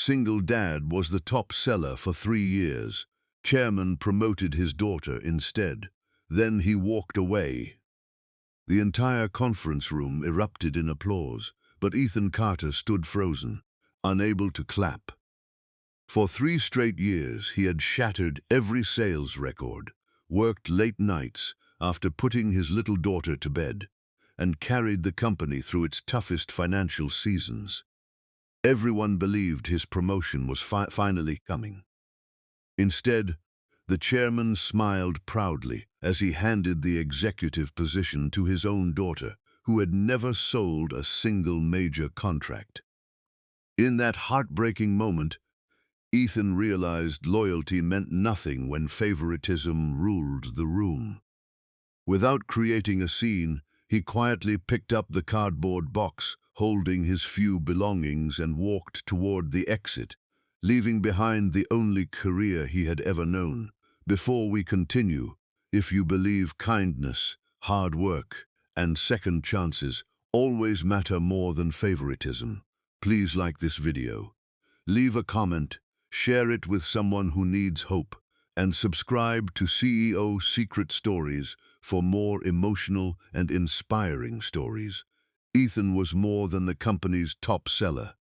Single dad was the top seller for 3 years. Chairman promoted his daughter instead. Then he walked away. The entire conference room erupted in applause, but Ethan Carter stood frozen, unable to clap. For 3 straight years, he had shattered every sales record, worked late nights after putting his little daughter to bed, and carried the company through its toughest financial seasons. Everyone believed his promotion was finally coming. Instead, the chairman smiled proudly as he handed the executive position to his own daughter, who had never sold a single major contract. In that heartbreaking moment, Ethan realized loyalty meant nothing when favoritism ruled the room. Without creating a scene, he quietly picked up the cardboard box, holding his few belongings, and walked toward the exit, leaving behind the only career he had ever known. Before we continue, if you believe kindness, hard work, and second chances always matter more than favoritism, please like this video. Leave a comment, share it with someone who needs hope, and subscribe to CEO Secret Stories for more emotional and inspiring stories. Ethan was more than the company's top seller.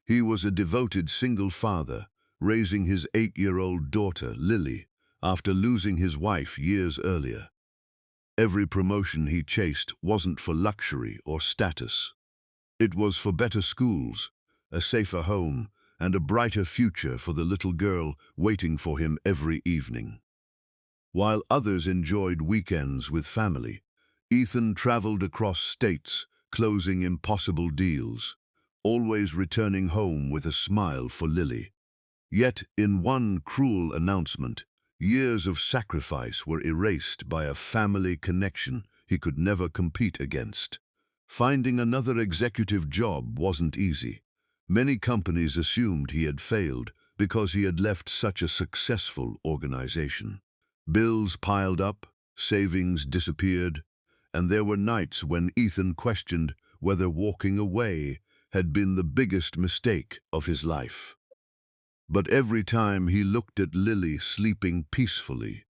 He was a devoted single father, raising his 8-year-old daughter, Lily, after losing his wife years earlier. Every promotion he chased wasn't for luxury or status. It was for better schools, a safer home, and a brighter future for the little girl waiting for him every evening. While others enjoyed weekends with family, Ethan traveled across states, closing impossible deals, always returning home with a smile for Lily. Yet, in one cruel announcement, years of sacrifice were erased by a family connection he could never compete against. Finding another executive job wasn't easy. Many companies assumed he had failed because he had left such a successful organization. Bills piled up, savings disappeared, and there were nights when Ethan questioned whether walking away had been the biggest mistake of his life. But every time he looked at Lily sleeping peacefully,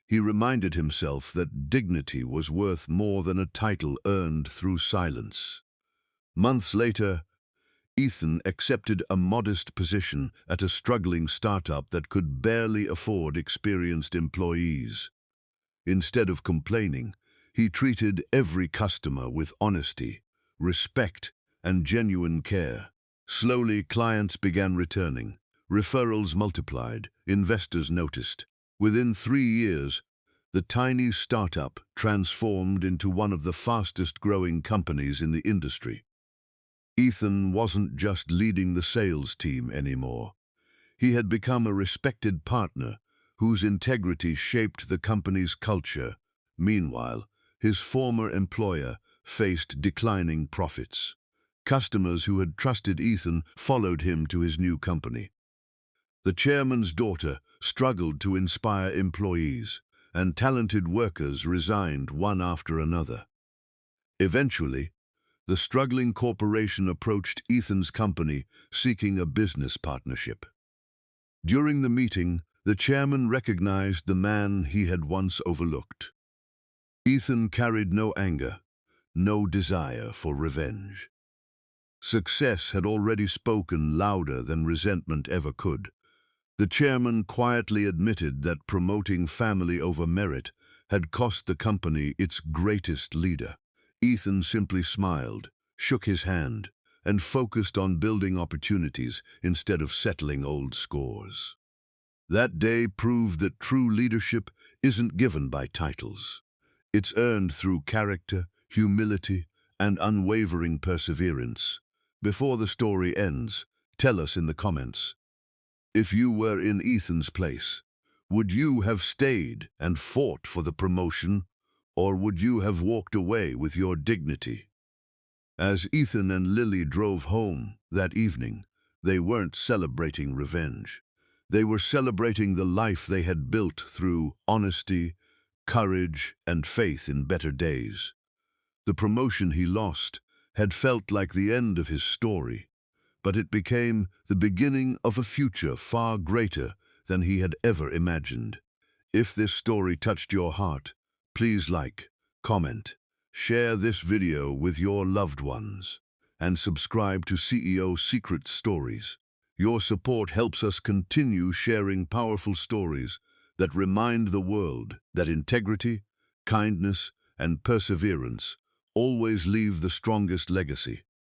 he reminded himself that dignity was worth more than a title earned through silence. Months later, Ethan accepted a modest position at a struggling startup that could barely afford experienced employees. Instead of complaining, he treated every customer with honesty, respect, and genuine care. Slowly, clients began returning. Referrals multiplied, investors noticed. Within 3 years, the tiny startup transformed into one of the fastest-growing companies in the industry. Ethan wasn't just leading the sales team anymore. He had become a respected partner whose integrity shaped the company's culture. Meanwhile, his former employer faced declining profits. Customers who had trusted Ethan followed him to his new company. The chairman's daughter struggled to inspire employees, and talented workers resigned one after another. Eventually, the struggling corporation approached Ethan's company seeking a business partnership. During the meeting, the chairman recognized the man he had once overlooked. Ethan carried no anger, no desire for revenge. Success had already spoken louder than resentment ever could. The chairman quietly admitted that promoting family over merit had cost the company its greatest leader. Ethan simply smiled, shook his hand, and focused on building opportunities instead of settling old scores. That day proved that true leadership isn't given by titles. It's earned through character, humility, and unwavering perseverance. Before the story ends, tell us in the comments. If you were in Ethan's place, would you have stayed and fought for the promotion, or would you have walked away with your dignity? As Ethan and Lily drove home that evening, they weren't celebrating revenge. They were celebrating the life they had built through honesty, courage, and faith in better days. The promotion he lost had felt like the end of his story, but it became the beginning of a future far greater than he had ever imagined. If this story touched your heart, please like, comment, share this video with your loved ones, and subscribe to CEO Secret Stories. Your support helps us continue sharing powerful stories that remind the world that integrity, kindness, and perseverance always leave the strongest legacy.